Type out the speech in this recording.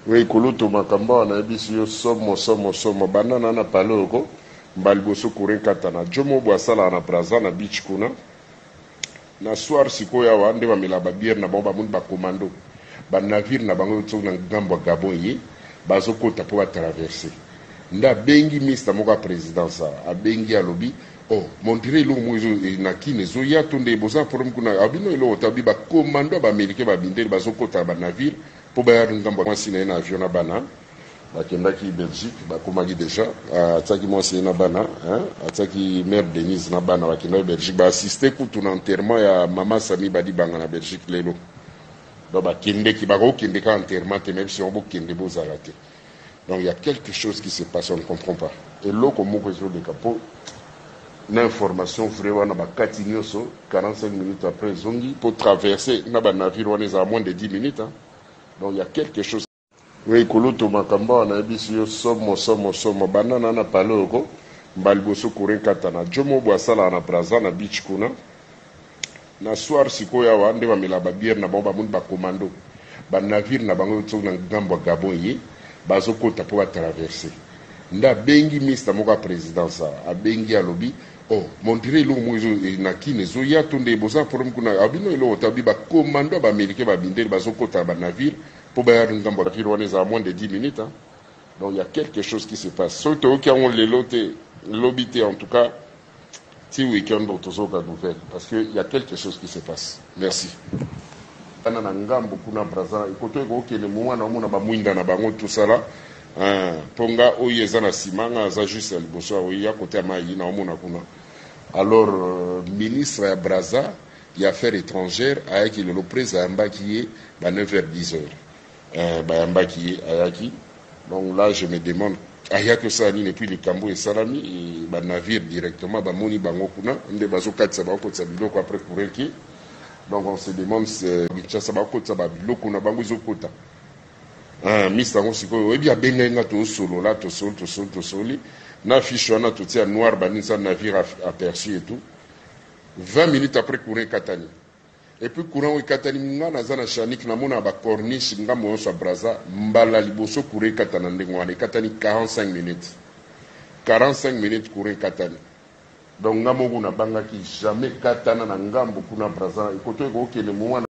Oui, kuluto makamba na ebisi yo somo banana na paloko mbali boso kuren katana jomo bwasala na braza na beach kuna na soir sikoya wande ba milaba bière na bomba mun ba commando ba navire na bango tso na ngambo Gabon yi bazo kota po ba traverser nda bengi mista moka présidence a bengi alobi oh montrer lo mozo na kine zo ya tonde boza problème kuna abino ilo tabi ba commando ba américain ba bindeli bazo kota ba navire pour bayar ngambo mwasi na avion na bana bakendaki Belgique bakomaki déjà ataki mwasi na bana ataki mère Denise na bana bakendaki Belgique ba assister kutu na enterrement ya mama Sami Badi Banga na Belgique lelo donc bakendeki bakokendeka enterrement te même si on bokende bozala te. Donc il y a quelque chose qui se passe, on ne comprend pas. Et l'eau comme mon président de capot, l'information vraiment na bakati nyoso 45 minutes après zongi pour traverser na ba navire on est à moins de 10 minutes hein. Donc il y a quelque chose. Oui, kuluto makamba na ebisi yo somo banana na paloko mbali boso kuren katana jomo bwasala na braza na beach kuna na soir sikoya wande ba milaba bière na bomba mun ba commando ba navire na bango tso na ngambo Gabon yi bazo kota po ba traverser nda bengi mista moka présidence a bengi alobi oh montrer lo mozo na kine zo ya tonde boza problème kuna abino ilo tabi ba commando ba américain ba bindeli bazo kota ba navire pour bayar ngambo navire on est à moins de 10 minutes hein. Donc il y a quelque chose qui se passe surtout qui ont les lotés l'obité en tout cas ti week-end tozoka nouvelle parce que il y a quelque chose qui se passe. Merci. Ana na ngambo kuna braza ikoto ko kele mwana omona ba mwinda na bango tout ça là ponga oyeza na simanga za juste liboso oya côté mai na omona kuna. Alors ministre ya braza ya affaires étrangères ayaki le président mbaki ba 9h 10h ba mbaki ayaki. Donc là je me demande aya que ça ni depuis le Cambo et Salami et ba navire directement ba moni bango kuna nde bazo katsa ba ko tsa biloko après courir qui. Donc on se demande si Kinshasa ba kota ba biloko na bango zokota mista ngo siko ebi abenga nga to solo là to soli na fiche wana to tia noir banisa navire aperçu et tout 20 minutes après courir Katani et puis courant au Katani nga na zana chanik na mona ba corniche nga mo so braza mbala liboso courir Katana ndengwana Katani 45 minutes courir Katani. Donc ngamogu na banga ki jamais katana na ngambo kuna braza ikoto ko kele mwana